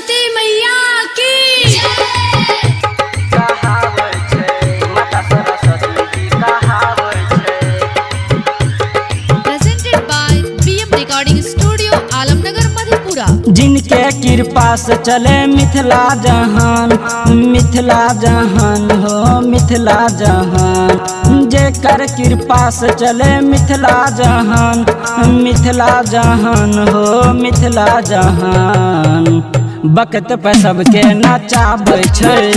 सरस्वती मैया की presented by BM recording studio Alamnagar Madhepura. जिनके कृपा से चले मिथिला जहान, मिथिला जहान हो मिथिला जहान। जेकर कृपा से चले मिथिला जहान, मिथिला जहान हो मिथिला जहान। बकत पे सबके नचाबै छै,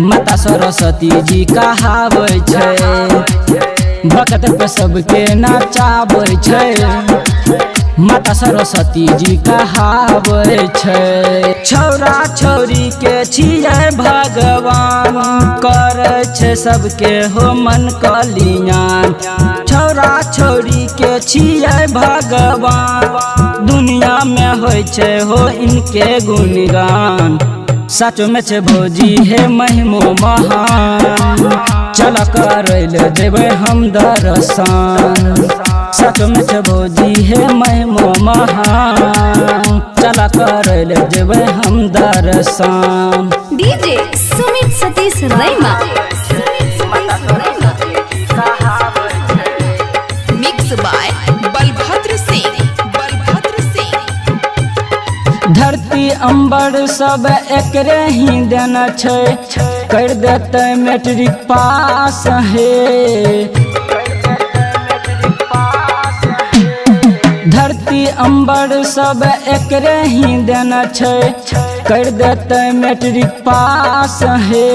माता सरस्वती जी कहाबै छै। बकत पे सबके नचाबै छै, माता सरस्वती जी कहाबै छै। छौरा छौरी के छियै भगवान, करै छै सबके हो मन कल्याण। छौरा छौरी के छियै भगवान, दुनिया में होइ छै हो इनके गुणगान। सच में छै भौजी हे महिमो महान, चल करैल देबै हम दर्शन। सच में छै भौजी हे महिमो महान, चल करैल देबै हम दर्शन। डीजे सुमित सतीश रैमा मिक्स बाय बलभद्र सिंह। धरती अंबर सब एकरे ही देना छै, कर देते मैट्रिक पास हे। धरती अंबर सब एकरे ही देना छै, कर देते मैट्रिक पास हे।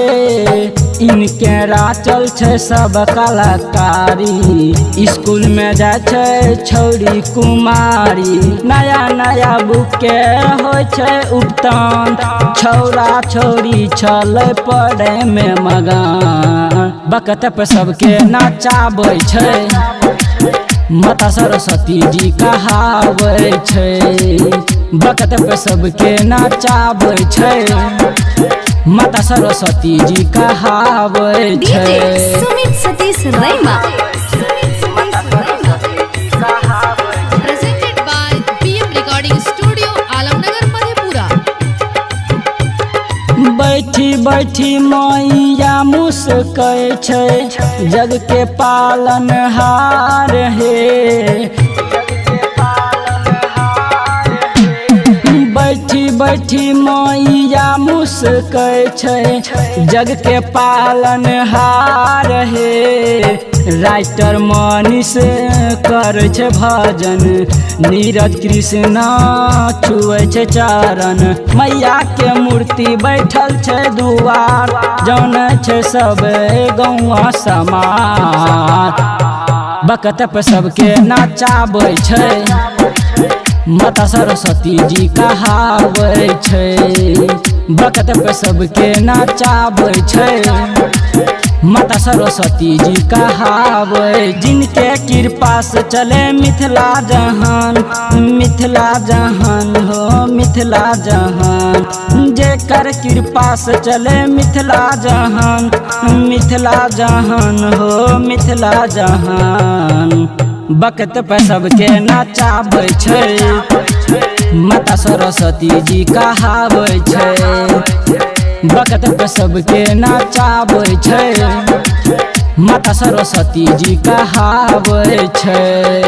इनके राचल छै सब कलाकारी, स्कूल में जाय छै छौरी कुमारी। नया नया बुक के होइ छै उपतान, छौरा छौरी छलै पढ़े में मगन। बकत पे सबके नचाबै छै, माता सरस्वती जी कहाबै छै। बकत पे सबके नचाबै छै, माता सरस्वती जी कहाबै छै। सुमित सतीश रैमा presented by BM recording studio Alamnagar Madhepura. बैठी बैठी मैया मुस्कै छै, जग के पालनहार हे। बैठी बैठी मैया मुस्कै छै, जग के पालनहार हे। राइटर मनीष करै छै भजन, नीरज कृष्णा छुए छै चरण। मैया के मूर्ति बैठल छै दुआर, जानै छै सब गौवा समाज। बकत पे सबके नचाबै छै, माता सरस्वती जी कहाबै छै। बकत पे सबके नचाबै छै, माता सरस्वती जी कहाबै। जिनके कृपा से चले मिथिला जहान, मिथिला जहान हो मिथिला जहान। जेकर कृपा से चले मिथिला जहान, मिथिला जहान हो मिथिला जहान। बकत पे सबके नचाबै छै, माता सरस्वती जी कहाबै छै। बकत पे सबके नचाबै छै, माता सरस्वती जी कहाबै छै।